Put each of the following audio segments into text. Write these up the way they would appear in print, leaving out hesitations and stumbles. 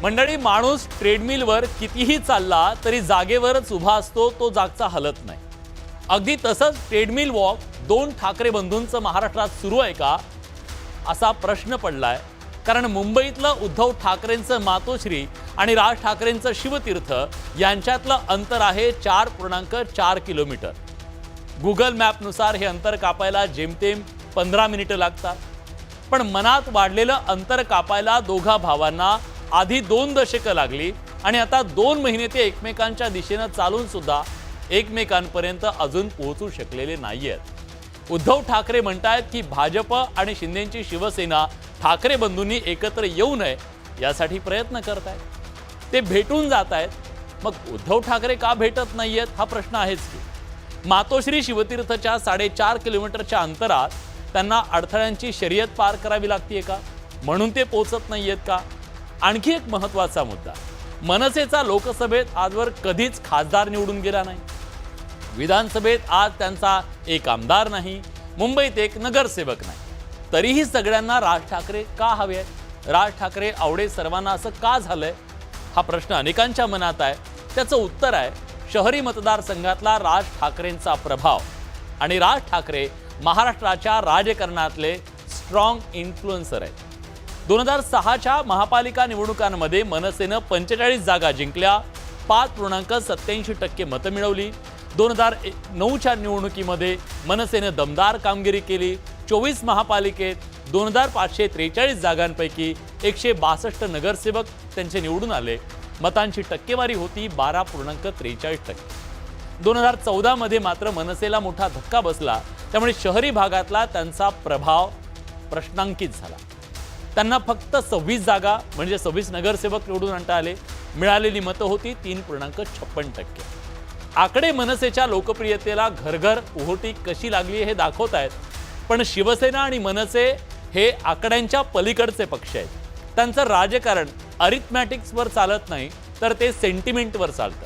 मंडळी, माणूस ट्रेडमिलवर कितीही चालला तरी जागेवरच उभा असतो, तो जागचा हलत नाही। अगदी तसंच ट्रेडमिल वॉक दोन ठाकरे बंधूंचं महाराष्ट्रात सुरू आहे का असा प्रश्न पडलाय। कारण मुंबईतलं उद्धव ठाकरेंचं मातोश्री आणि राज ठाकरेंचं शिवतीर्थ यांच्यातलं अंतर आहे 4.4 किलोमीटर। गुगल मॅपनुसार हे अंतर कापायला जेमतेम 15 मिनिटं लागतात। पण मनात वाढलेलं अंतर कापायला दोघा भावांना आधी 2 दशकं लागली आणि आता 2 महिने ते एकमेकांच्या दिशेने चालून सुद्धा एकमेकांपर्यंत अजून पोहोचू शकलेले नाहीयेत। उद्धव ठाकरे म्हणतायत की भाजप आणि शिंदेची शिवसेना ठाकरे बंधूंनी एकत्र येऊ नये यासाठी प्रयत्न करतायत। ते भेटून जातायत, मग उद्धव ठाकरे का भेटत नाहीयेत हा प्रश्न आहेच की। मातोश्री शिवतीर्थच्या 4.5 किलोमीटरच्या अंतरात त्यांना अडथळ्यांची शर्यत पार करावी लागते का, म्हणून ते पोहोचत नाहीयेत का? आणखी एक महत्त्वाचा मुद्दा, मनसेचा लोकसभेत आजवर कधीच खासदार निवडून गेला नाही। विधानसभेत आज त्यांचा एक आमदार नाही, मुंबईत एक नगरसेवक नाही। तरीही सगळ्यांना राज ठाकरे का हवे आहेत? राज ठाकरे आवडे सर्वांना असं का झालंय हा प्रश्न अनेकांच्या मनात आहे। त्याचं उत्तर आहे शहरी मतदारसंघातला राज ठाकरेंचा प्रभाव। आणि राज ठाकरे महाराष्ट्राच्या राजकारणातले स्ट्रॉंग इन्फ्लुएन्सर आहेत। 2006च्या महापालिका निवडणुकांमध्ये मनसेनं 45 जागा जिंकल्या, 5.87% मतं मिळवली। 2009च्या निवडणुकीमध्ये मनसेनं दमदार कामगिरी केली। 24 महापालिकेत 2543 जागांपैकी 162 नगरसेवक त्यांचे निवडून आले। मतांची टक्केवारी होती 12.43%। 2014 मध्ये मात्र मनसेला मोठा धक्का बसला, त्यामुळे शहरी भागातला त्यांचा प्रभाव प्रश्नांकित झाला। त्यांना फक्त 26 जागा म्हणजे 26 नगरसेवक निवडून आणता आले। मिळालेली मतं होती 3.56%। आकडे मनसेच्या लोकप्रियतेला घरघर ओहोटी कशी लागली हे दाखवत आहेत। पण शिवसेना आणि मनसे हे आकड्यांच्या पलीकडचे पक्ष आहेत। त्यांचं राजकारण अरिथमॅटिक्सवर चालत नाही, तर ते सेंटिमेंटवर चालतं।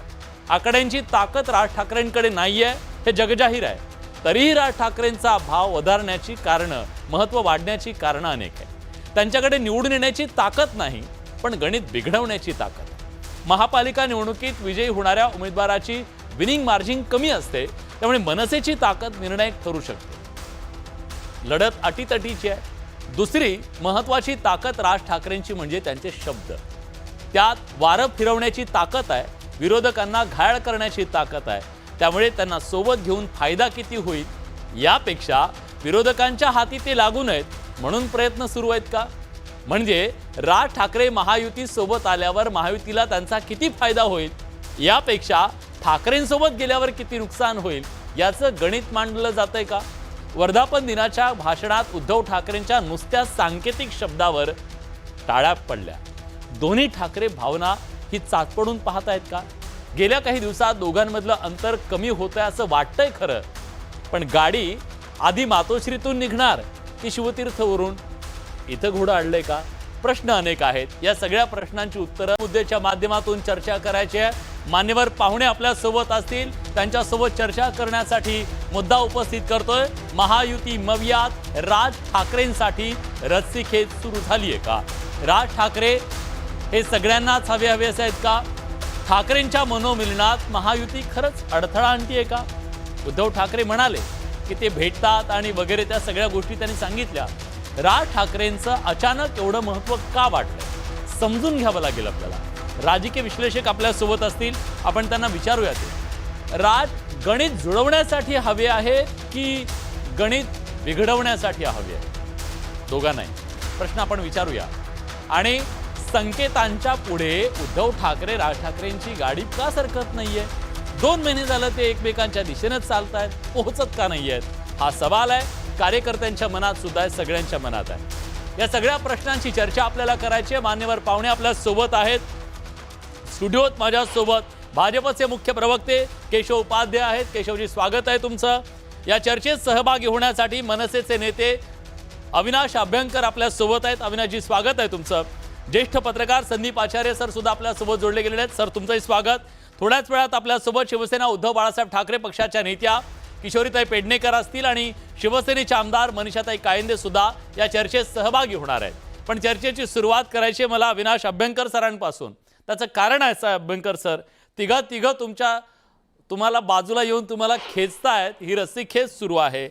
आकड्यांची ताकद राज ठाकरेंकडे नाहीये हे जगजाहीर आहे। तरीही राज ठाकरेंचा भाव वधारण्याची कारणं, महत्त्व वाढण्याची कारणं अनेक आहेत। त्यांच्याकडे निवडून येण्याची ताकद नाही, पण गणित बिघडवण्याची ताकद आहे। महापालिका निवडणुकीत विजयी होणाऱ्या उमेदवाराची विनिंग मार्जिन कमी असते, त्यामुळे मनसेची ताकद निर्णायक ठरू शकते। लढत अटीतटीची आहे। दुसरी महत्त्वाची ताकद राज ठाकरेंची म्हणजे त्यांचे शब्द। त्यात वारं फिरवण्याची ताकद आहे, विरोधकांना घायल करण्याची ताकद आहे। त्यामुळे त्यांना सोबत घेऊन फायदा किती होईल यापेक्षा विरोधकांच्या हाती ते लागू नयेत म्हणून प्रयत्न सुरू आहेत का? म्हणजे राज ठाकरे महायुती सोबत आल्यावर महायुतीला त्यांचा किती फायदा होईल यापेक्षा ठाकरेंसोबत गेल्यावर किती नुकसान होईल याचं गणित मांडलं जातंय का? वर्धापन दिनाच्या भाषणात उद्धव ठाकरेंच्या नुसत्या सांकेतिक शब्दावर टाळ्या पडल्या। दोन्ही ठाकरे भावना ही चाचपडून पाहतायत का? गेल्या काही दिवसात दोघांमधलं अंतर कमी होतंय असं वाटतंय खरं, पण गाडी आधी मातोश्रीतून निघणार की शिवतीर्थवरून? इथं घोडं अडलंय का? प्रश्न अनेक आहेत। या सगळ्या प्रश्नांची उत्तरं मुद्द्याच्या माध्यमातून चर्चा करायची आहे। मान्यवर पाहुणे आपल्या सोबत असतील, त्यांच्यासोबत चर्चा करण्यासाठी मुद्दा उपस्थित करतोय। महायुती मवियात राज ठाकरेंसाठी रस्सीखेच सुरू झालीये का? राज ठाकरे हे सगळ्यांनाच हवे आहेत का? ठाकरेंच्या मनोमिलनात महायुती खरंच अडथळा आणतीये का? उद्धव ठाकरे म्हणाले की ते भेटतात आणि वगैरे त्या सगळ्या गोष्टी त्यांनी सांगितल्या। राज ठाकरेंचं अचानक एवढं महत्त्व का वाटलं समजून घ्यावं लागेल आपल्याला। राजकीय विश्लेषक आपल्या सोबत असतील, आपण त्यांना विचारूयात। राज गणित जुळवण्यासाठी हवे आहे की गणित बिघडवण्यासाठी हवे आहे? दोघांनाही प्रश्न आपण विचारूया। आणि संकेतांच्या पुढे उद्धव ठाकरे राज ठाकरेंची गाडी का सरकत नाहीये? 2 महिने झालं ते एकमेकांच्या दिशेनेच चालतायत, पोहोचत का नाहीयेत हा सवाल आहे। कार्यकर्त्यांच्या मनात सुद्धा आहे, सगळ्यांच्या मनात आहे। या सगळ्या प्रश्नांची चर्चा आपल्याला करायची आहे। मान्यवर पाहुणे आपल्या सोबत आहेत। स्टुडिओत माझ्या सोबत भाजपचे मुख्य प्रवक्ते केशव उपाध्याय आहेत। केशवजी, स्वागत आहे तुमचं। या चर्चेत सहभागी होण्यासाठी मनसेचे नेते अविनाश अभ्यंकर आपल्या सोबत आहेत। अविनाशजी, स्वागत आहे तुमचं। ज्येष्ठ पत्रकार संदीप आचार्य सर सुद्धा आपल्या सोबत जोडले गेलेले आहेत। सर, तुमचंही स्वागत। थोड्याच वेळात आपल्या सोबत शिवसेना उद्धव बाळासाहेब ठाकरे पक्षाच्या नेत्या किशोरीताई पेडणेकर असतील आणि शिवसेनेचे आमदार मनीषाताई कायंदे सुद्धा या चर्चेत सहभागी होणार आहेत। पण चर्चेची सुरुवात करायची मला अविनाश अभ्यंकर सरांपासून. त्याचं कारण आहे अभ्यंकर सर, तिघं तुम्हाला बाजूला येऊन तुम्हाला खेचतायत, ही रस्सी खेच सुरू आहे.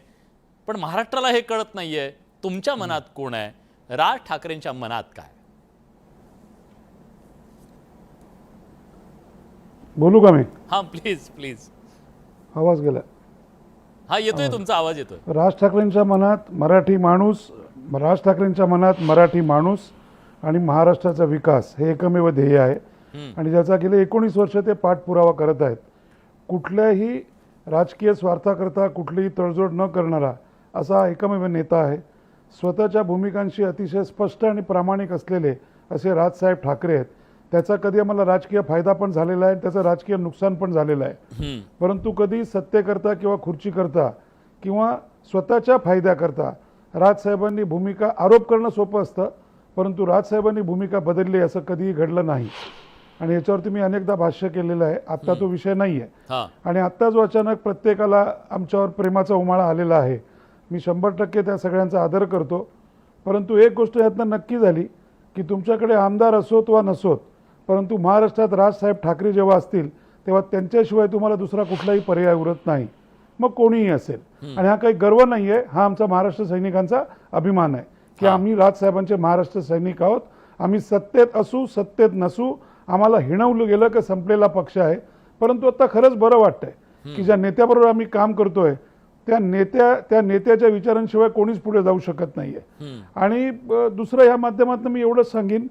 पण महाराष्ट्राला हे कळत नाहीये तुमच्या मनात कोण आहे, राज ठाकरेंच्या मनात काय? बोलू का मी? हा प्लीज प्लीज. आवाज गेला. हा येतोय, तुमचा आवाज येतोय. राज ठाकरेंच्या मनात मराठी माणूस, राज ठाकरेंच्या मनात मराठी माणूस आणि महाराष्ट्राचा विकास हे एकमेव ध्येय आहे आणि ज्याचा गेले 19 वर्ष ते पाठपुरावा करत आहेत. कुठल्याही राजकीय स्वार्थाकरता कुठलीही तडजोड न करणारा असा एकमेव नेता आहे. स्वतःच्या भूमिकांशी अतिशय स्पष्ट आणि प्रामाणिक असलेले असे राजसाहेब ठाकरे आहेत. त्याचा कधी आम्हाला राजकीय फायदा पण झालेला आहे, त्याचं राजकीय नुकसान पण झालेलं आहे. परंतु कधी सत्तेकरता किंवा खुर्चीकरता किंवा स्वतःच्या फायद्याकरता राजसाहेबांनी भूमिका, आरोप करणं सोपं असतं परंतु राजसाहेबांनी भूमिका बदलली असं कधीही घडलं नाही आणि याच्यावरती मी अनेकदा भाष्य केलेलं आहे. आत्ता तो विषय नाही आहे आणि आत्ता जो अचानक प्रत्येकाला आमच्यावर प्रेमाचा उमाळा आलेला आहे, मी 100% त्या सगळ्यांचा आदर करतो. परंतु एक गोष्ट यातनं नक्की झाली की तुमच्याकडे आमदार असोत वा नसोत, परंतु महाराष्ट्रात राजसाहेब ठाकरे जेव्हा असतील तेव्हा त्यांच्याशिवाय तुम्हाला दुसरा कुठलाही पर्याय उरत नाही, मग कोणीही असेल. आणि हा काही गर्व नाही आहे, हा आमचा महाराष्ट्र सैनिकांचा अभिमान आहे की आम्ही राजसाहेबांचे महाराष्ट्र सैनिक आहोत. आम्ही सत्तेत असू सत्तेत नसू, आम्हाला हिणवलं गेलं की संपलेला पक्ष आहे. परंतु आता खरंच बरं वाटतंय की ज्या नेत्याबरोबर आम्ही काम करतोय त्या नेत्याच्या विचारांशिवाय कोणीच पुढे जाऊ शकत नाहीये. आणि दुसरं ह्या माध्यमातून मी एवढंच सांगेन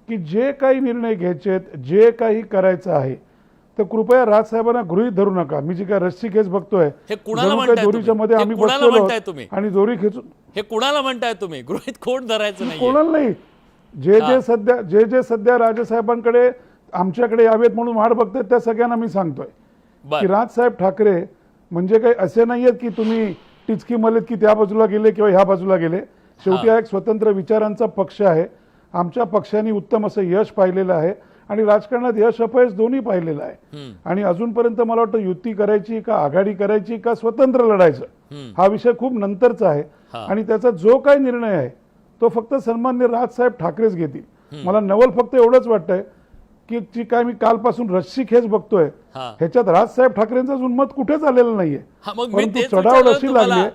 की जे काही निर्णय घ्यायचे, जे काही करायचं आहे, तर कृपया राजसाहेबांना गृहीत धरू नका. मी जी काय रस्सी खेच बघतोय, दोरीच्या मध्ये आम्ही बसलो आणि दोरी खेचून, हे कुणाला म्हणताय तुम्ही? गृहीत कोण धरायचं नाही, कोणाला नाही. जे सध्या राजसाहेबांकडे आमच्याकडे यावेत म्हणून वाट बघतात त्या सगळ्यांना मी सांगतोय की राजसाहेब ठाकरे म्हणजे काही असे नाहीयेत की तुम्ही टिचकी मलेत की त्या बाजूला गेले किंवा ह्या बाजूला गेले. शेवटी हा एक स्वतंत्र विचारांचा पक्ष आहे. आमच्या पक्षाने उत्तम असं यश पाहिलेलं आहे आणि राजकारणात यश अपयश दोन्ही पाहिलेलं आहे. आणि अजूनपर्यंत मला वाटतं युती करायची का आघाडी करायची का स्वतंत्र लढायचं हा विषय खूप नंतरचा आहे आणि त्याचा जो काही निर्णय आहे तो फक्त सन्माननीय राजसाहेब ठाकरेच घेतील. मला नवल फक्त एवढंच वाटतंय की जी काय मी कालपासून रस्सी खेच बघतोय ह्याच्यात राजसाहेब ठाकरेंचा उन्मत कुठेच आलेला नाहीये, परंतु चढाव अशी लागली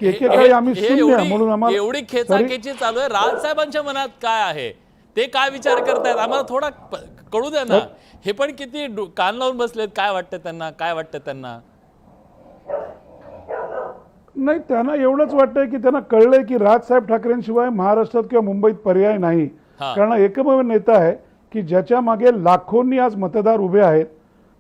की एकेकाळी आम्ही शून्य म्हणून आम्हाला एवढी खेचाखेची चालू आहे. राजसाहेबांच्या मनात काय आहे, ते काय विचार करतायत, आम्हाला थोडा कळू द्या ना. हे पण किती कान लावून बसलेत, काय वाटतं त्यांना, काय वाटतं त्यांना? नाही, त्यांना एवढंच वाटतंय की त्यांना कळलंय की राजसाहेब ठाकरेंशिवाय महाराष्ट्रात किंवा मुंबईत पर्याय नाही. कारण एकमेव नेता आहे की ज्याच्या मागे लाखोंनी आज मतदार उभे आहेत.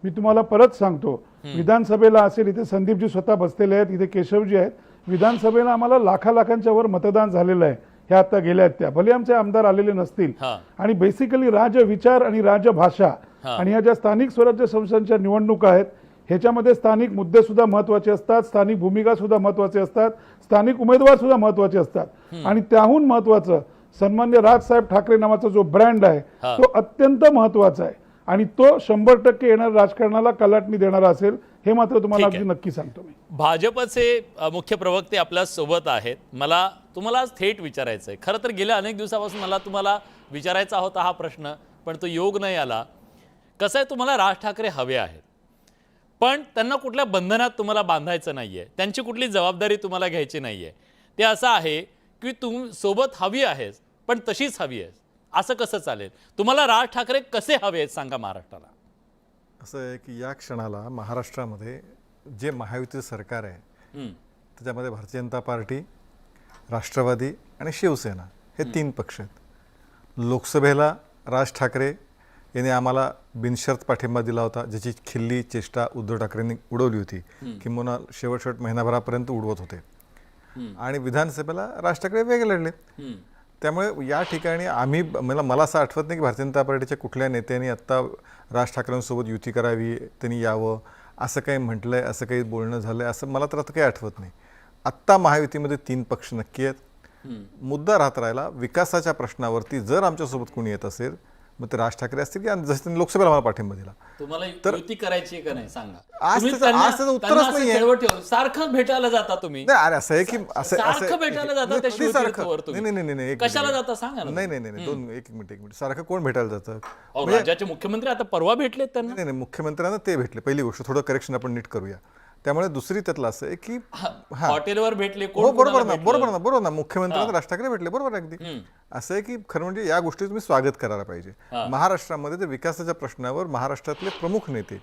मी तुम्हाला परत सांगतो, विधानसभेला असेल, इथे संदीपजी स्वतः बसलेले आहेत, इथे केशवजी आहेत, विधानसभेला आम्हाला लाखांच्या वर मतदान झालेलं आहे. हे आता गेल्या त्या भले आमचे आमदार आलेले नसतील. आणि बेसिकली राजविचार आणि राजभाषा आणि ह्या ज्या स्थानिक स्वराज्य संस्थांच्या निवडणुका आहेत ह्याच्यामध्ये स्थानिक मुद्दे सुद्धा महत्वाचे असतात, स्थानिक भूमिका सुद्धा महत्वाचे असतात, स्थानिक उमेदवार सुद्धा महत्वाचे असतात आणि त्याहून महत्वाचं सन्मान्य राजसाहेब ठाकरे नावाचा जो ब्रँड आहे तो अत्यंत महत्वाचा आहे आणि तो 100% येणार राजकारणाला कलाटणी देणारा असेल, हे मात्र तुम्हाला अगदी नक्की सांगतो मी. भाजपचे मुख्य प्रवक्ते आपल्या सोबत आहेत. मला तुम्हाला आज थेट विचारायचं आहे. खरं तर गेल्या अनेक दिवसापासून मला तुम्हाला विचारायचा होता हा प्रश्न, पण तो योग नाही आला. कसं आहे, तुम्हाला राज ठाकरे हवे आहेत पण त्यांना कुठल्या बंधनात तुम्हाला बांधायचं नाहीये, त्यांची कुठली जबाबदारी तुम्हाला घ्यायची नाहीये. ते असं आहे की तू सोबत हवी आहेस पण तशीच हवी आहेस, असं कसं चालेल? तुम्हाला राज ठाकरे कसे हवे आहेत सांगा महाराष्ट्राला. असं आहे की या क्षणाला महाराष्ट्रामध्ये जे महायुतीचं सरकार आहे त्याच्यामध्ये भारतीय जनता पार्टी, राष्ट्रवादी आणि शिवसेना हे 3 पक्ष आहेत. लोकसभेला राज ठाकरे यांनी आम्हाला बिनशर्त पाठिंबा दिला होता, ज्याची खिल्ली चेष्टा उद्धव ठाकरेंनी उडवली होती, किंवा शेवट महिनाभरापर्यंत उडवत होते. आणि विधानसभेला राज ठाकरे वेगळे लढले. त्यामुळे या ठिकाणी मला असं आठवत नाही की भारतीय जनता पार्टीच्या कुठल्या नेत्यांनी आत्ता राज ठाकरेंसोबत युती करावी, त्यांनी यावं असं काही म्हटलंय, असं काही बोलणं झालंय, असं मला तर आता काही आठवत नाही. आत्ता महायुतीमध्ये 3 पक्ष नक्की आहेत. मुद्दा राहत राहिला विकासाच्या प्रश्नावरती. जर आमच्यासोबत कोणी येत असेल मग ते राज ठाकरे असतील की जसं त्यांनी लोकसभेला मला पाठिंबा दिला. तुम्हाला युती करायची का नाही सांगा. आज तुम्ही त्याचं- त्यांना- आज त्याचं उत्तरच त्यांना असं नाहीये. खेळवत ठेवलं. सारखं भेटायला जाता तुम्ही. नाही अरे असं आहे की सारखं भेटायला जाता त्या शिवतीर्थवर तुम्ही. नाही एक कशाला मिनिट. जाता सांगा ना. नाही एक मिनिट सारखं कोण भेटायला जातं? अहो, राज्याचे मुख्यमंत्री आता परवा भेटलेत त्यांना. नाही मुख्यमंत्र्यांना ते भेटले. पहिली गोष्ट थोडं करेक्शन आपण नीट करूया. त्यामुळे दुसरी त्यातलं असं आहे की हॉटेलवर भेटले. हो कोण बरोबर ना मुख्यमंत्र्यांना राज ठाकरे भेटले, बरोबर आहे अगदी. असं आहे की खरं म्हणजे या गोष्टी तुम्ही स्वागत करायला पाहिजे. महाराष्ट्रामध्ये जर विकासाच्या प्रश्नावर महाराष्ट्रातले प्रमुख नेते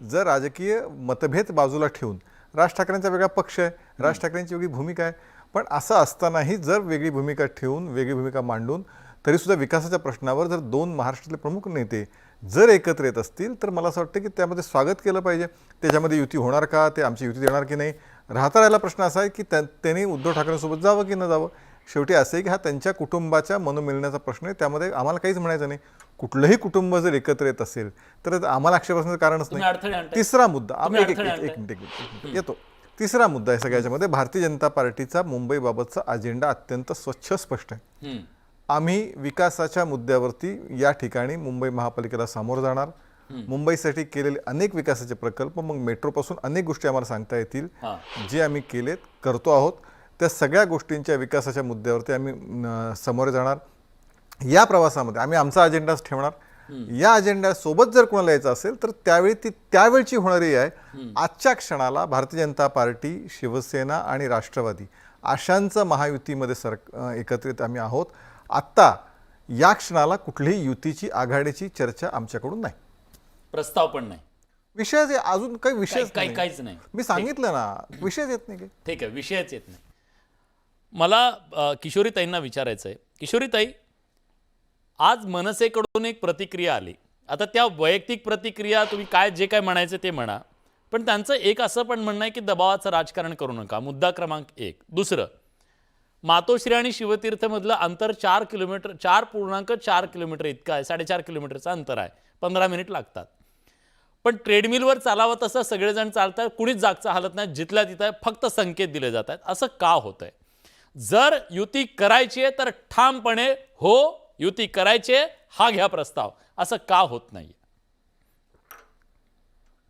जर राजकीय मतभेद बाजूला ठेवून, राज ठाकरेंचा वेगळा पक्ष आहे, राज ठाकरेंची वेगळी भूमिका आहे, पण असं असतानाही जर वेगळी भूमिका ठेवून वेगळी भूमिका मांडून तरी सुद्धा विकासाच्या प्रश्नावर जर दोन महाराष्ट्रातले प्रमुख नेते जर एकत्र येत असतील तर मला असं वाटतं की त्यामध्ये स्वागत केलं पाहिजे. त्याच्यामध्ये युती होणार का, ते आमची युती देणार की नाही, राहता राहिला प्रश्न असा आहे की त्यांनी उद्धव ठाकरेंसोबत जावं की न जावं. शेवटी असं आहे की हा त्यांच्या कुटुंबाच्या मनोमिलनाचा प्रश्न आहे. त्यामध्ये आम्हाला काहीच म्हणायचं नाही. कुठलंही कुटुंब जर एकत्र येत असेल तर आम्हाला आक्षेप असण्याचं कारणच नाही. तिसरा मुद्दा एक मिनिट येतो. तिसरा मुद्दा आहे सगळ्याच्यामध्ये, भारतीय जनता पार्टीचा मुंबईबाबतचा अजेंडा अत्यंत स्वच्छ स्पष्ट आहे. आम्ही विकासाच्या मुद्द्यावरती या ठिकाणी मुंबई महापालिकेला सामोरं जाणार. मुंबईसाठी केलेले अनेक विकासाचे प्रकल्प, मग मेट्रोपासून अनेक गोष्टी आम्हाला सांगता येतील जे आम्ही केलेत, करतो आहोत. त्या सगळ्या गोष्टींच्या विकासाच्या मुद्द्यावरती आम्ही सामोरे जाणार. या प्रवासामध्ये आम्ही आमचा अजेंडाच ठेवणार. या अजेंड्यासोबत जर कोणाला यायचं असेल तर त्यावेळी ती त्यावेळची होणारी आहे. आजच्या क्षणाला भारतीय जनता पार्टी, शिवसेना आणि राष्ट्रवादी अशांचं महायुतीमध्ये एकत्रित आम्ही आहोत. आत्ता या क्षणाला कुठलीही युतीची आघाडीची चर्चा आमच्याकडून नाही, प्रस्ताव पण नाही, विषयच अजून काही विषय काहीच नाही. मी सांगितलं ना, विषयच येत नाही. ठीक आहे, विषयच येत नाही. मला किशोरीताईंना विचारायचं आहे. किशोरीताई, आज मनसेकडून एक प्रतिक्रिया आली. आता त्या वैयक्तिक प्रतिक्रिया तुम्ही जे काय म्हणायचं ते म्हणा, पण त्यांचं एक असं पण म्हणणं आहे की दबावाचं राजकारण करू नका. मुद्दा क्रमांक 1. दुसरं, मातोश्री आणि शिवतीर्थमधलं अंतर 4 किलोमीटर 4.4 किलोमीटर इतकं आहे. 4.5 किलोमीटरचं अंतर आहे. 15 मिनिट लागतात. पण ट्रेडमिलवर चालावं तसं सगळेजण चालतात, कुणीच जागचा हालत नाही. जिथल्या तिथं फक्त संकेत दिले जात आहेत. असं का होतंय? जर युती करायची आहे तर ठामपणे हो, युती करायची आहे, हा घ्या प्रस्ताव, असं का होत नाही?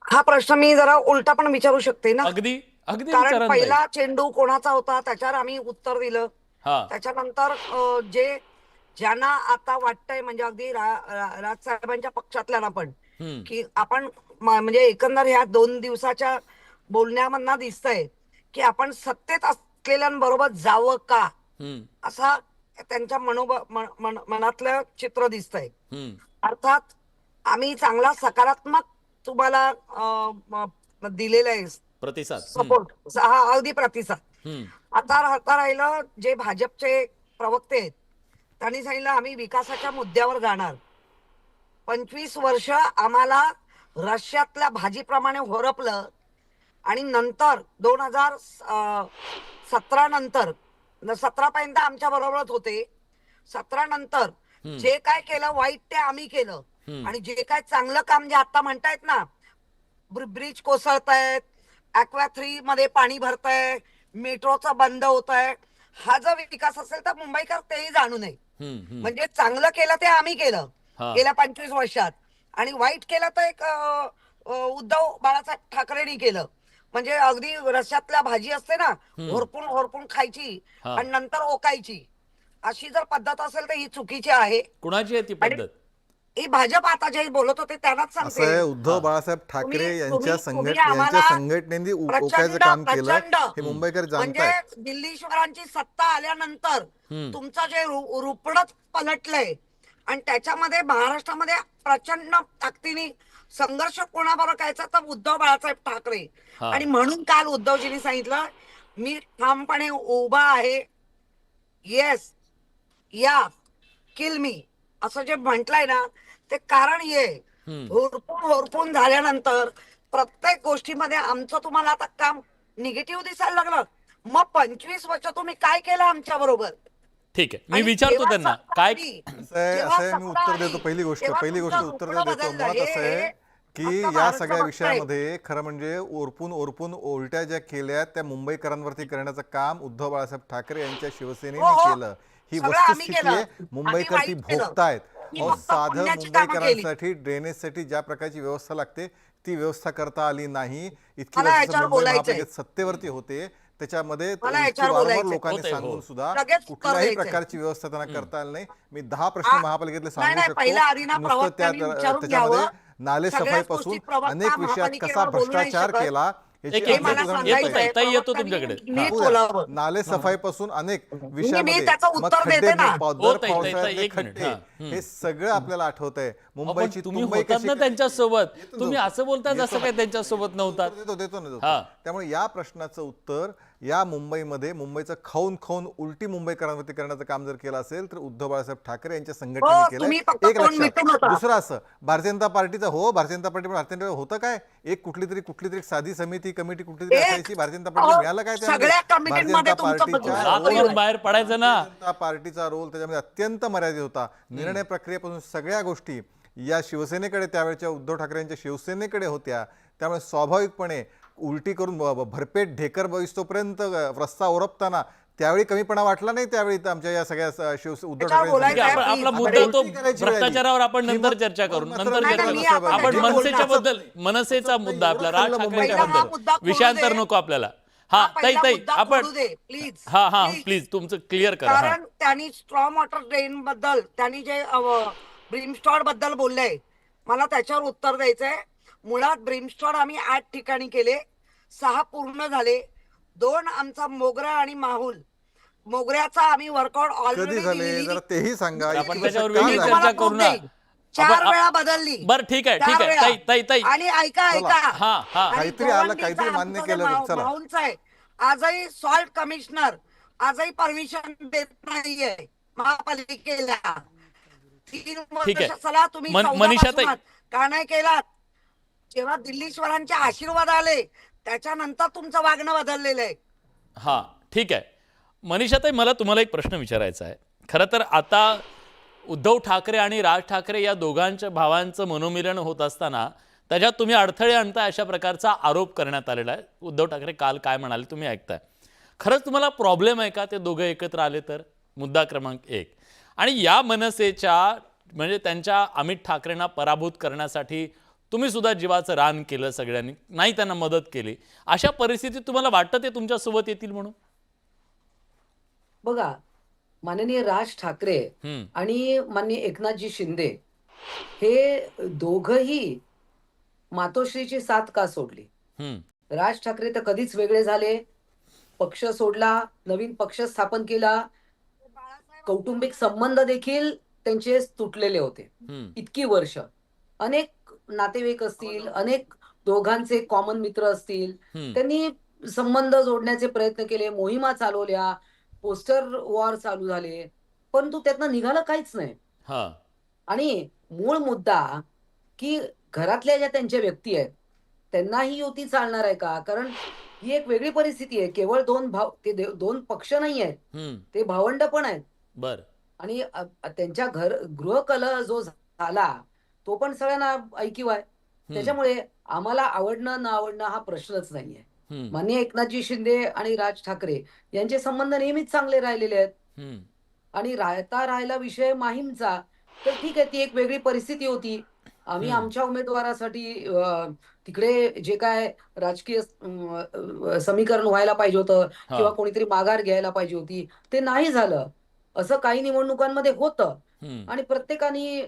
हा प्रश्न मी जरा उलटा पण विचारू शकते ना. अगदी अगदी कारण विचारांत पहिला चेंडू कोणाचा होता त्याच्यावर आम्ही उत्तर दिलं. हा, त्याच्यानंतर ज्यांना आता वाटतंय म्हणजे अगदी राजसाहेबांच्या पक्षातल्यांना पण की आपण म्हणजे एकंदर ह्या 2 दिवसाच्या बोलण्यामधनं दिसतंय की आपण सत्तेत असलेल्यांबरोबर जावं का, असा त्यांच्या मनातलं चित्र दिसतंय. अर्थात आम्ही चांगला सकारात्मक तुम्हाला दिलेला आहे प्रतिसाद, सपोर्ट, हा अगदी प्रतिसाद. आता राहिलं जे भाजपचे प्रवक्ते आहेत त्यांनी सांगितलं आम्ही विकासाच्या मुद्द्यावर जाणार. 25 वर्ष आम्हाला रशियातल्या भाजीप्रमाणे होरपलं आणि नंतर 2017 नंतर 17 पर्यंत आमच्या बरोबरच होते. 17 नंतर जे काय केलं वाईट ते आम्ही केलं आणि जे काय चांगलं काम जे आता म्हणतायत ना, ब्रिज कोसळतायत, ॲक्वा 3 मध्ये पाणी भरतंय, मेट्रोचं बंद होत आहे, हा जर विकास असेल तर मुंबईकर तेही जाणू नये. म्हणजे चांगलं केलं ते आम्ही केलं गेल्या 25 वर्षात आणि वाईट केलं तर एक उद्धव बाळासाहेब ठाकरेंनी केलं. म्हणजे अगदी रश्यातल्या भाजी असते ना, होरपून होरपून खायची आणि नंतर ओकायची, अशी जर पद्धत असेल तर ही चुकीची आहे. कुणाची आहे ती पद्धत? ही भाजप आता जे बोलत होते त्यांनाच असं आहे. सांगते. उद्धव बाळासाहेब ठाकरे यांच्या आम्हाला संघटनेने ओकायचं काम केलं हे मुंबईकर म्हणजे जाणतायत. दिल्लीश्वरांची सत्ता आल्यानंतर तुमचं जे रुपडच पलटलंय आणि त्याच्यामध्ये महाराष्ट्रामध्ये प्रचंड ताकदीने संघर्ष कोणाबरोबर करायचा तर उद्धव बाळासाहेब ठाकरे. आणि म्हणून काल उद्धवजींनी सांगितलं मी ठामपणे उभा आहे, येस या किल मी, असं जे म्हटलंय ना ते कारण ये होरपून झाल्यानंतर प्रत्येक गोष्टीमध्ये आमचं तुम्हाला आता काम निगेटिव्ह दिसायला लागलं. मग 25 वर्ष तुम्ही काय केलं आमच्या बरोबर? ठीक आहे, मी विचारतो त्यांना काय. असं आहे मी उत्तर देतो. पहिली गोष्ट उत्तर देतो. मुळात असं आहे की या सगळ्या विषयामध्ये खरं म्हणजे ओरपून उलट्या ज्या केल्या त्या मुंबईकरांवरती करण्याचं काम उद्धव बाळासाहेब ठाकरे यांच्या शिवसेनेने केलं. ही वस्तुस्थिती आहे. मुंबईकर ती भोगतायत. मी अहो, फक्त साधं पुण्याची कामं केली. मुंबईकरांसाठी ड्रेनेजसाठी ज्या प्रकारची व्यवस्था लागते ती व्यवस्था करता आली नाही. इतकी मला वर्ष याच्यावर मुंबई बोलायचंय. महापालिकेत सत्तेवरती होते, त्याच्यामध्ये मला इतकी याच्यावर वारंवार बोलायचंय. लोकांनी होतंय, सांगून हो. सुद्धा लगेच उत्तर कुठल्याही द्यायचंय. प्रकारची व्यवस्था त्यांना करता आली नाही. मी 10 प्रश्न महापालिकेतले नाही, सांगू पहिला शकतो. अरिना नुसतं प्रवक्त्यांनी विचारून त्याच्यामध्ये घ्यावं. नाले सगळ्याच सफाईपासून गोष्टी प्रवक्ता अनेक विषयात कसा महापालिकेवर बोलू नाही भ्रष्टाचार शकत. केला याची एक- हे एक- अनेक मला उदाहरणं येतो देता ताई, येईल. ताई येतो प्रवक्त्यांनी तुमच्याकडे. नीट बोला. बोलावं. नाले सफाईपासून अनेक मी विषयामध्ये त्याचं मग उत्तर खड्डे देते ना. दर हो, ताई, ताई, पावसाळ्यातले एक मिनिट, खड्डे हां. हे सगळं आपल्याला आठवत आहे. मुंबईची तुम्ही मुंबई होतात कशी ना त्यांच्यासोबत, येतो तुम्ही जाऊ. असं बोलता जसं काय त्यांच्यासोबत नव्हतात. देतो ना हा. त्यामुळे या प्रश्नाचं उत्तर या मुंबईमध्ये मुंबईचं खाऊन खाऊन उलटी मुंबईकरांवरती करण्याचं काम जर केलं असेल तर उद्धव बाळासाहेब ठाकरे यांच्या संघटनेने हो, केलंय. तुम्ही फक्त एक तोंड लक्षात. मिटून होता. दुसरं असं भारतीय जनता पार्टीचं भारतीय जनता पार्टी होतं काय एक कुठली तरी साधी समिती कमिटी कुठली तरी एक- असायची. भारतीय जनता पार्टी मिळालं काय त्यामध्ये? सगळ्या भारतीय कमिटींमध्ये जनता तुमचं पार्टीच्या लातूरून बाहेर पडायचं ना. भारतीय जनता पार्टीचा रोल त्याच्यामध्ये अत्यंत मर्यादित होता. निर्णय प्रक्रियेपासून सगळ्या गोष्टी या शिवसेनेकडे त्यावेळेच्या उद्धव ठाकरेंच्या शिवसेनेकडे होत्या. त्यामुळे स्वाभाविकपणे उलटी करून भरपेट ढेकर बघिस्तोपर्यंत रस्ता ओरपताना त्यावेळी कमीपणा वाटला नाही. त्यावेळी तर आमच्या या सगळ्या उद्धव त्याच्यावर बोलायचं ठीक आहे, आहे, आपण- आपला please. मुद्दा तो उलटी करायची वेळ आली. भ्रष्टाचारावर आपण नंतर किंवा- चर्चा करू. मात्र नंतर नाही, चर्चा नाही, करू. आपण आपण त्याच्यावर मनसेच्या बोलणार. बद्दल मनसेचा मुद्दा आपला राज पहिला ठाकरेंच्या मुद्दा बद्दल खोडू विषयांतर दे. नको आपल्याला. हा ताई पहिला ताई मुद्दा आपण खोडू दे, प्लीज. हा प्लीज. प्लीज तुमचं क्लिअर करा. हा. कारण त्यांनी स्ट्रॉम वॉटर ड्रेन बद्दल त्यांनी जे ब्रीमस्टॉड बद्दल बोललंय मला त्याच्यावर उत्तर द्यायचंय. मुळात ब्रीमस्टॉड आम्ही 8 ठिकाणी केले, 6 पूर्ण झाले, 2 आमचा मोगरा आणि माहुल. मोगऱ्याचा आम्ही वर्कआउट कधी ऑलरेडी झाले जरा तेही सांगा. आपण इतकी त्याच्यावर वर्ष का वेगळी झाली? चर्चा करू ना. 4 आपण- वेळा बदलली. बरं ठीक आहे 4 वेळा. ताई ताई ताई आणि ऐका ऐका हा हा आणि काहीतरी आलं, गोवंडीचा काहीतरी मान्य आमचा केलं, जो चला. माऊलचा आहे आजही सॉल्ट कमिशनर आजही परमिशन देत नाहीये महापालिकेला. 3 ठीक आहे. वर्ष चला तुम्ही मनीषाताई- 14 का नाही केलात? जेव्हा दिल्लीश्वरांचे आशीर्वाद आले त्याच्यानंतर तुमचं वागणं बदललेलं आहे. हा ठीक आहे. मनीषाताई मला तुम्हाला एक प्रश्न विचारायचा आहे. खरं तर आता उद्धव ठाकरे आणि राज ठाकरे या दोघांच्या भावांचं मनोमिलन होत असताना त्याच्यात तुम्ही अडथळे आणताय अशा प्रकारचा आरोप करण्यात आलेला आहे. उद्धव ठाकरे काल काय म्हणाले तुम्ही ऐकताय. खरंच तुम्हाला प्रॉब्लेम आहे का ते दोघं एकत्र आले तर? मुद्दा क्रमांक 1. आणि या मनसेच्या म्हणजे त्यांच्या अमित ठाकरेंना पराभूत करण्यासाठी तुम्ही सुद्धा जीवाचं रान केलं सगळ्यांनी, नाही त्यांना मदत केली. अशा परिस्थितीत तुम्हाला वाटतं ते तुमच्यासोबत येतील म्हणून? बघा, माननीय राज ठाकरे हम्म. आणि माननीय एकनाथजी शिंदे हे दोघही मातोश्रीची साथ का सोडली? हम्म. राज ठाकरे तर कधीच वेगळे झाले, पक्ष सोडला, नवीन पक्ष स्थापन केला, कौटुंबिक संबंध देखील त्यांचे तुटलेले होते. हम्म. इतकी वर्ष अनेक नातेवाईक असतील, अनेक दोघांचे कॉमन मित्र असतील, हम्म. त्यांनी संबंध जोडण्याचे प्रयत्न केले, मोहिमा चालवल्या, पोस्टर वॉर चालू झाले, परंतु त्यातनं निघालं काहीच नाही. हा. आणि मूळ मुद्दा की घरातल्या ज्या त्यांच्या व्यक्ती आहेत त्यांना ही युती चालणार आहे का? कारण ही एक वेगळी परिस्थिती आहे. केवळ 2 भाव, ते 2 पक्ष नाही आहेत, हम्म. ते भावंड पण आहेत. बर. आणि त्यांच्या गृहकलह जो झाला तो पण सगळ्यांना ऐकीव आहे. त्याच्यामुळे आम्हाला आवडणं न आवडणं हा प्रश्नच नाहीये. हम्म. माननीय एकनाथजी शिंदे आणि राज ठाकरे यांचे संबंध नेहमीच चांगले राहिलेले आहेत. हम्म. आणि राहिला विषय माहीमचा, तर ठीक आहे, ती एक वेगळी परिस्थिती होती. आम्ही आमच्या उमेदवारासाठी तिकडे जे काय राजकीय समीकरण व्हायला पाहिजे होतं किंवा कोणीतरी माघार घ्यायला पाहिजे होती, ते नाही झालं. असं काही निवडणुकांमध्ये होतं. हम्म. आणि प्रत्येकाने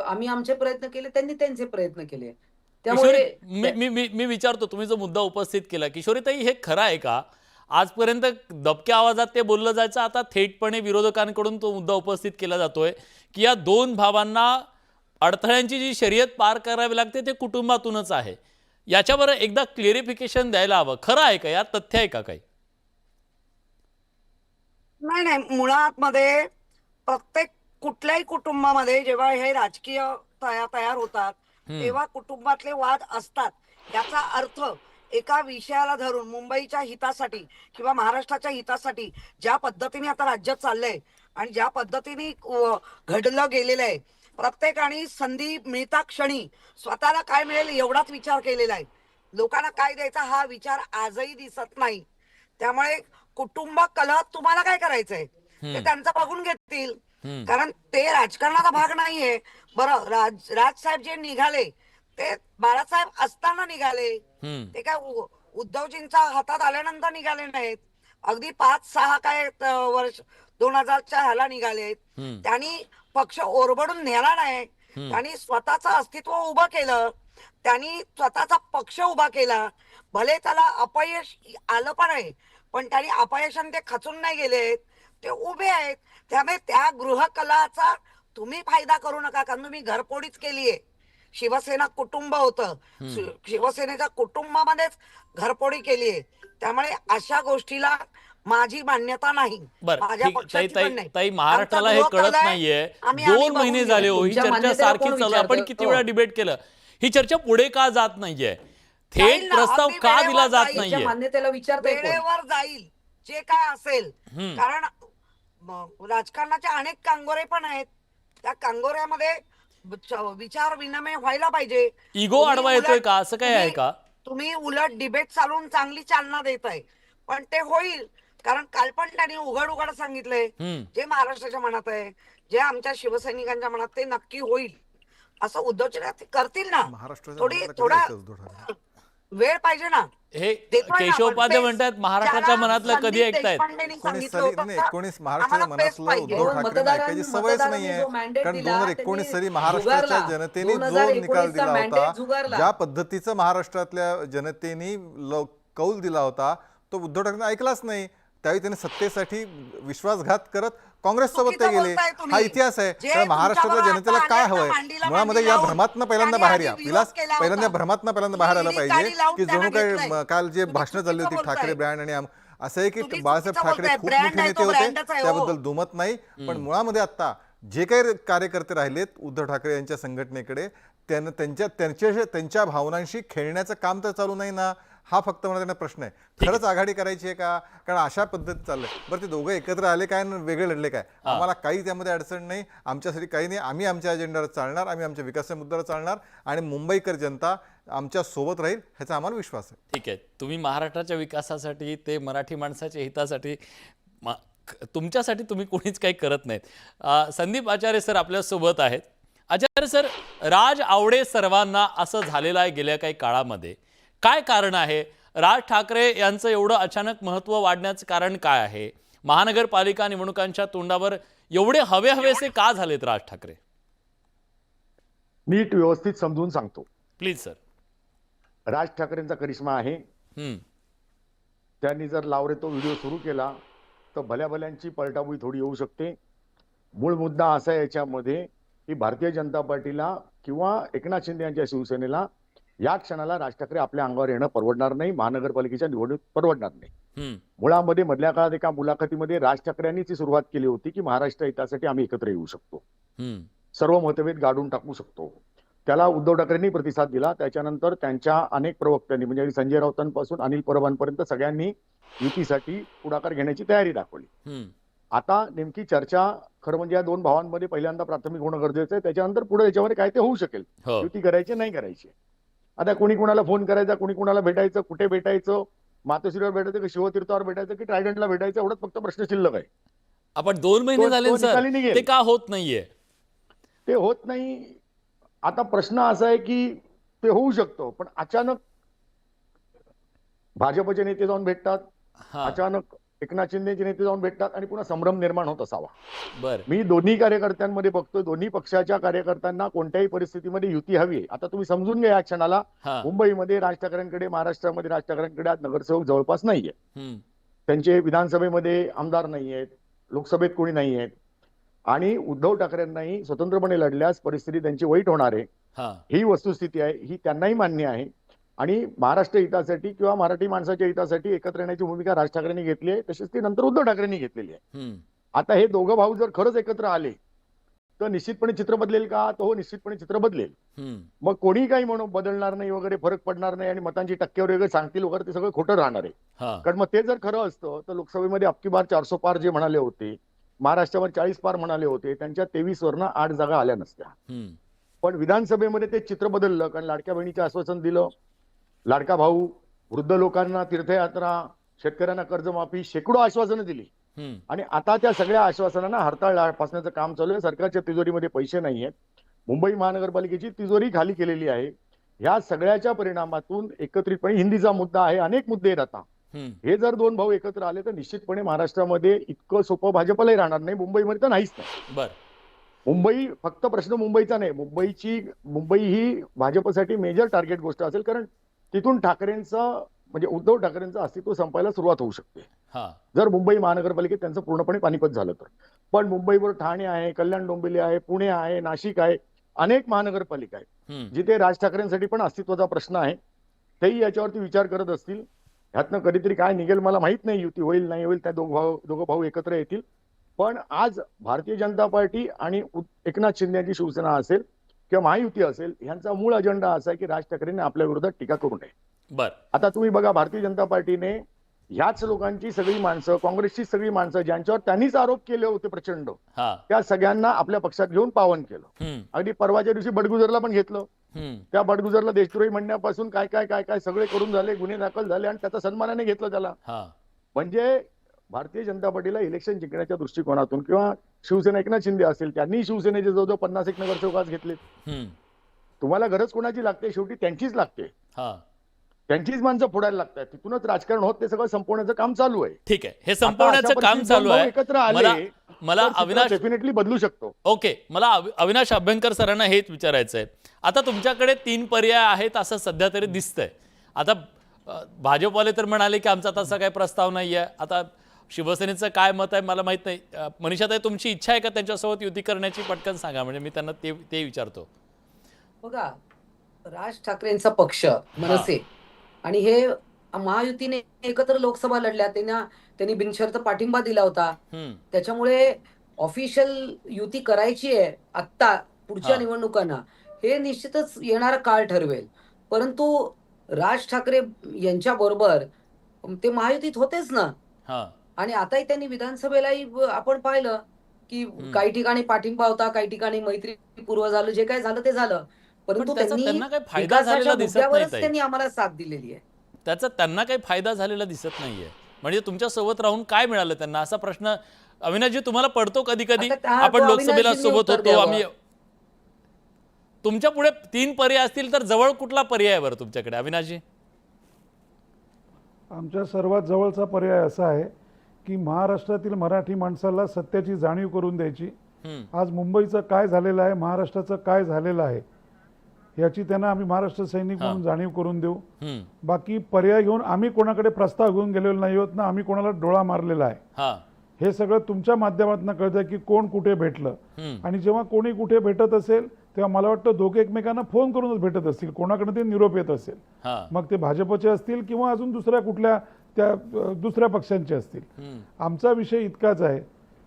आम्ही आमचे प्रयत्न केले, त्यांनी त्यांचे प्रयत्न केले. त्यामुळे किशोरी, मी विचारतो, तुम्ही जो मुद्दा उपस्थित केला किशोरीताई, हे खरं आहे का? आजपर्यंत दबक्या आवाजात ते बोललं जायचं, आता थेटपणे विरोधकांकडून तो मुद्दा उपस्थित केला जातोय की या 2 भावांना अडथळ्यांची जी शर्यत पार करावी लागते ते कुटुंबातूनच आहे. याच्यावर एकदा क्लिअरिफिकेशन द्यायला हवं. खरं आहे का? यात तथ्य आहे का काही? नाही, मुळात मध्ये प्रत्येक कुठल्याही कुटुंबामध्ये जेव्हा हे राजकीय तयार होतात तेव्हा कुटुंबातले वाद असतात. याचा अर्थ एका विषयाला धरून मुंबईच्या हितासाठी किंवा महाराष्ट्राच्या हितासाठी ज्या पद्धतीने आता राज्य चाललंय आणि ज्या पद्धतीने घडलं गेलेलं आहे, प्रत्येकाने संधी मिळता क्षणी स्वतःला काय मिळेल एवढाच विचार केलेला आहे. लोकांना काय द्यायचा हा विचार आजही दिसत नाही. त्यामुळे कुटुंब कलह तुम्हाला काय करायचंय ते त्यांचं बघून घेतील. कारण ते राजकारणाचा भाग नाहीये. बरं, राजसाहेब जे निघाले ते बाळासाहेब असताना निघाले, ते काय उद्धवजींच्या हातात आल्यानंतर निघाले नाहीत. अगदी 5-6 काय वर्ष 2000च्या ह्याला निघालेत. त्यांनी पक्ष ओरबडून नेला नाही. त्यांनी स्वतःचं अस्तित्व उभं केलं. त्यांनी स्वतःचा पक्ष उभा केला. भले त्याला अपयश आलं पण आहे, पण त्यांनी अपयशाने ते खचून नाही गेलेत, ते उभे आहेत. त्यामुळे त्या गृहकलाचा तुम्ही फायदा करू नका, कारण तुम्ही घरफोडीच केलीये. शिवसेना कुटुंब होतं, शिवसेनेच्या कुटुंबामध्येच घरफोडी केलीये. त्यामुळे अशा गोष्टीला माझी मान्यता नाही, माझ्या पक्षाची पण नाही. ताई, महाराष्ट्राला हे कळत नाहीये. 2 महिने झाले हो ही चर्चा सारखी चालू. आपण किती वेळा डिबेट केलं, ही चर्चा पुढे का जात नाहीये? थेट प्रस्ताव का दिला जात नाहीये? मान्यतेला विचारता वेळेवर जाईल जे काय असेल. कारण राजकारणाचे अनेक कांगोरे पण आहेत. त्या कांगोऱ्यामध्ये विचार विनिमय व्हायला पाहिजे. इगो अडवा येतोय का, असं काय आहे का? तुम्ही उलट डिबेट चालवून चांगली चालना देताय, पण ते होईल. कारण काल पण त्यांनी उघड सांगितलंय, जे महाराष्ट्राच्या मनात आहे, जे आमच्या शिवसैनिकांच्या मनात, ते नक्की होईल. असं उद्धवजी करतील ना. थोडा वेळ पाहिजे ना. हे केशव उपाध्याय म्हणतात महाराष्ट्राच्या मनातलं कधी ऐकतायत? कोणीच महाराष्ट्राच्या मनातलं उद्धव ठाकरे ऐकायची सवयच नाहीये. कारण 2019 साली महाराष्ट्राच्या जनतेने जो निकाल दिला होता, ज्या पद्धतीचा महाराष्ट्रातल्या जनतेने कौल दिला होता, तो उद्धव ठाकरे ऐकलाच नाही. त्यावेळी त्यांनी सत्तेसाठी विश्वासघात करत काँग्रेस सोबत ते गेले. हा इतिहास आहे. तर महाराष्ट्रातल्या जनतेला काय हवंय, मुळामध्ये या भ्रमातनं पहिल्यांदा बाहेर या. पहिल्यांदा भ्रमातनं पहिल्यांदा आलं पाहिजे की जणू काय काल जे भाषणं चालली होती ठाकरे ब्रँड, आणि असं आहे की बाळासाहेब ठाकरे खूप मोठे नेते होते, त्याबद्दल दुमत नाही. पण मुळामध्ये आता जे काही कार्यकर्ते राहिलेत उद्धव ठाकरे यांच्या संघटनेकडे, त्यांच्या भावनांशी खेळण्याचं काम तर चालू नाही ना. हा फक्त मला त्यांना प्रश्न आहे, खरंच आघाडी करायची आहे का? कारण अशा पद्धतीत चाललंय. बरं, ते दोघं एकत्र आले काय, वेगळे लढले काय, आम्हाला काही त्यामध्ये अडचण नाही. आमच्यासाठी काही नाही. आम्ही आमच्या अजेंडावर चालणार, आम्ही आमच्या विकासाच्या मुद्द्यावर चालणार, आणि मुंबईकर जनता आमच्या सोबत राहील ह्याचा आम्हाला विश्वास आहे. ठीक आहे, तुम्ही महाराष्ट्राच्या विकासासाठी, ते मराठी माणसाच्या हितासाठी, तुमच्यासाठी तुम्ही कोणीच काही करत नाहीत. संदीप आचार्य सर आपल्यासोबत आहेत. आचार्य सर, राज आवडे सर्वांना असं झालेलं आहे गेल्या काही काळामध्ये. काय कारण आहे? राज ठाकरे यांचं एवढं अचानक महत्त्व वाढण्याचं कारण काय आहे? महानगरपालिका निवडणुकांच्या तोंडावर एवढे हवेसे का झालेत राज ठाकरे? नीट व्यवस्थित समजून सांगतो. Please sir. राज ठाकरेंचा करिश्मा आहे. त्यांनी जर लावरे तो व्हिडिओ सुरू केला तर भल्याभल्यांची पलटाबुई थोडी येऊ शकते. मूळ मुद्दा असा आहे याच्यामध्ये की भारतीय जनता पार्टीला किंवा एकनाथ शिंदे यांच्या शिवसेनेला या क्षणाला राज ठाकरे आपल्या अंगावर येणं परवडणार नाही. महानगरपालिकेच्या निवडणूक परवडणार नाही. मुळामध्ये मधल्या काळात एका मुलाखतीमध्ये राज ठाकरे यांनी ती सुरुवात केली होती की महाराष्ट्र हितासाठी आम्ही एकत्र येऊ शकतो, सर्व मतभेद गाडून टाकू शकतो. त्याला उद्धव ठाकरेंनी प्रतिसाद दिला. त्याच्यानंतर त्यांच्या अनेक प्रवक्त्यांनी, म्हणजे संजय राऊतांपासून अनिल परबांपर्यंत सगळ्यांनी युतीसाठी पुढाकार घेण्याची तयारी दाखवली. आता नेमकी चर्चा खरं म्हणजे या दोन भावांमध्ये पहिल्यांदा प्राथमिक होणं गरजेचं आहे. त्याच्यानंतर पुढे याच्यामध्ये काय ते होऊ शकेल, युती करायची नाही करायची. आता कोणी कोणाला फोन करायचा, कोणी कोणाला भेटायचं, कुठे भेटायचं, मातोश्रीवर भेटायचं की शिवतीर्थावर भेटायचं की ट्रायडंटला भेटायचं, एवढंच फक्त प्रश्न शिल्लक आहे. आपण 2 महिने झाले सर, ते का होत नाहीये? ते होत नाही. आता प्रश्न असा आहे की ते होऊ शकतो, पण अचानक भाजपचे नेते जाऊन भेटतात, अचानक एकनाथ शिंदेचे नेते जाऊन भेटतात आणि पुन्हा संभ्रम निर्माण होत असावा. मी दोन्ही कार्यकर्त्यांमध्ये बघतो, दोन्ही पक्षाच्या कार्यकर्त्यांना कोणत्याही परिस्थितीमध्ये युती हवी आहे. आता तुम्ही समजून घ्या, या क्षणाला मुंबईमध्ये राज ठाकरेंकडे, महाराष्ट्रामध्ये राज ठाकरेंकडे आज नगरसेवक जवळपास नाहीये. त्यांचे विधानसभेमध्ये आमदार नाही आहेत, लोकसभेत कोणी नाही आहेत, आणि उद्धव ठाकरेंनाही स्वतंत्रपणे लढल्यास परिस्थिती त्यांची वाईट होणार आहे. ही वस्तुस्थिती आहे, ही त्यांनाही मान्य आहे. आणि महाराष्ट्र हितासाठी किंवा मराठी माणसाच्या हितासाठी एकत्र येण्याची भूमिका राज ठाकरेंनी घेतली आहे, तशीच ती नंतर उद्धव ठाकरेंनी घेतलेली आहे. आता हे दोघं भाऊ जर खरंच एकत्र आले तर निश्चितपणे चित्र बदलेल का? तर हो, निश्चितपणे चित्र बदलेल. मग कोणी काही म्हणून बदलणार नाही वगैरे, फरक पडणार नाही आणि मतांची टक्केवारी वगैरे सांगतील वगैरे, ते सगळं खोटं राहणार आहे. कारण मग ते जर खरं असतं तर लोकसभेमध्ये अबकी बार 400 पार जे म्हणाले होते, महाराष्ट्रावर 40 पार म्हणाले होते, त्यांच्या 23 वरनं 8 जागा आल्या नसत्या. पण विधानसभेमध्ये ते चित्र बदललं, कारण लाडक्या बहिणीचं आश्वासन दिलं, लाडका भाऊ, वृद्ध लोकांना तीर्थयात्रा, शेतकऱ्यांना कर्जमाफी, शेकडो आश्वासनं दिली. आणि आता त्या सगळ्या आश्वासनांना हरताळ फासण्याचं काम चालू आहे. सरकारच्या तिजोरीमध्ये पैसे नाही आहेत. मुंबई महानगरपालिकेची तिजोरी खाली केलेली आहे. ह्या सगळ्याच्या परिणामातून एकत्रितपणे हिंदीचा मुद्दा आहे, अनेक मुद्दे आहेत. आता हे जर दोन भाऊ एकत्र आले तर निश्चितपणे महाराष्ट्रामध्ये इतकं सोपं भाजपलाही राहणार नाही. मुंबईमध्ये तर नाहीच नाही. बर, मुंबई फक्त प्रश्न मुंबईचा नाही, मुंबई ही भाजपसाठी मेजर टार्गेट गोष्ट असेल, कारण तिथून ठाकरेंचं म्हणजे उद्धव ठाकरेंचं अस्तित्व संपायला सुरुवात होऊ शकते जर मुंबई महानगरपालिकेत त्यांचं पूर्णपणे पानिपत झालं तर. पण मुंबईवर ठाणे आहे, कल्याण डोंबिवली आहे, पुणे आहे, नाशिक आहे, अनेक महानगरपालिका आहेत जिथे राज ठाकरेंसाठी पण अस्तित्वाचा प्रश्न आहे. तेही याच्यावरती विचार करत असतील. ह्यातनं कधीतरी काय निघेल मला माहित नाही, युती होईल नाही होईल, त्या दोघं भाऊ एकत्र येतील. पण आज भारतीय जनता पार्टी आणि एकनाथ शिंदे यांची शिवसेना असेल किंवा महायुती असेल, यांचा मूळ अजेंडा असा आहे की राज ठाकरेंनी आपल्या विरोधात टीका करू नये. बर, आता तुम्ही बघा, भारतीय जनता पार्टीने ह्याच लोकांची सगळी माणसं, काँग्रेसची सगळी माणसं ज्यांच्यावर त्यांनीच आरोप केले होते प्रचंड, त्या सगळ्यांना आपल्या पक्षात घेऊन पावन केलं. अगदी परवाच्या दिवशी बडगुजरला पण घेतलं. त्या बडगुजरला देशद्रोही म्हणण्यापासून काय काय काय काय सगळे करून झाले, गुन्हे दाखल झाले आणि त्याचा सन्मानाने घेतलं त्याला. म्हणजे भारतीय जनता पार्टीला इलेक्शन जिंकण्याच्या दृष्टिकोनातून किंवा शिवसेना एकनाथ शिंदे असेल, त्यांनी शिवसेनेचे जवळजवळ 51 नगरसेवक आज घेतले. तुम्हाला गरज कोणाची लागते? शेवटी त्यांचीच लागते. त्यांचीच माणसं फोडायला लागतात. तिथूनच राजकारण होत ते सगळं संपवण्याचं काम चालू आहे. ठीक आहे, हे संपवण्याचं काम चालू आहे. एकत्र आले मला अविनाश डेफिनेटली बदलू शकतो. ओके, मला अविनाश अभ्यंकर सरांना हेच विचारायचं आहे. आता तुमच्याकडे 3 पर्याय आहेत असं सध्या तरी दिसतंय. आता भाजपवाले तर म्हणाले की आमचा तसा काही प्रस्ताव नाही आहे. आता शिवसेनेचं काय मत आहे मला माहित नाही. मनीषाताई, तुमची इच्छा आहे का त्यांच्यासोबत युती करण्याची? पटकन सांगा, म्हणजे मी त्यांना ते विचारतो. बघा, राज ठाकरेंचा पक्ष मनसे आणि हे महायुतीने एकत्र लोकसभा लढल्या, त्यांनी बिनशर्त पाठिंबा दिला होता. त्याच्यामुळे ऑफिशियल युती करायची आहे आत्ता पुढच्या निवडणुकांना, हे निश्चितच येणारा काळ ठरवेल. परंतु राज ठाकरे यांच्या बरोबर ते महायुतीत होतेच ना. आणि आताही त्यांनी विधानसभेलाही आपण पाहिलं की काही ठिकाणी पाठिंबा होता, काही ठिकाणी मैत्रीपूर्व झालं, जे काय झालं ते झालं. परंतु त्यांना काही फायदा झालेला दिसत नाही. त्यांनी आम्हाला साथ दिलेली आहे. त्याचा त्यांना काही फायदा झालेला दिसत नाहीये. म्हणजे तुमच्या सोबत राहून काय मिळालं त्यांना, असा प्रश्न अविनाशजी तुम्हाला पडतो कधी कधी? आपण लोकसभेला सोबत होतो, आम्ही तुमच्या पुढे 3 पर्याय असतील तर जवळ कुठला पर्याय बरं तुमच्याकडे अविनाशजी? आमच्या सर्वात जवळचा पर्याय असा आहे की महाराष्ट्रातील मराठी माणसाला सत्याची जाणीव करून द्यायची. आज मुंबईचं काय झालेलं आहे, महाराष्ट्राचं काय झालेलं आहे याची त्यांना आम्ही महाराष्ट्र सैनिक म्हणून जाणीव करून देऊ. बाकी पर्याय घेऊन आम्ही कोणाकडे प्रस्ताव घेऊन गेलेलो नाही आहोत ना, आम्ही कोणाला डोळा मारलेला आहे. हे सगळं तुमच्या माध्यमातून कळतं की कोण कुठे भेटलं. आणि जेव्हा कोणी कुठे भेटत असेल तेव्हा मला वाटतं दोघे एकमेकांना फोन करूनच भेटत असतील, कोणाकडे ते निरोप येत असेल, मग ते भाजपचे असतील किंवा अजून दुसऱ्या कुठल्या त्या दुसऱ्या पक्षांचे असतील. आमचा विषय इतकाच आहे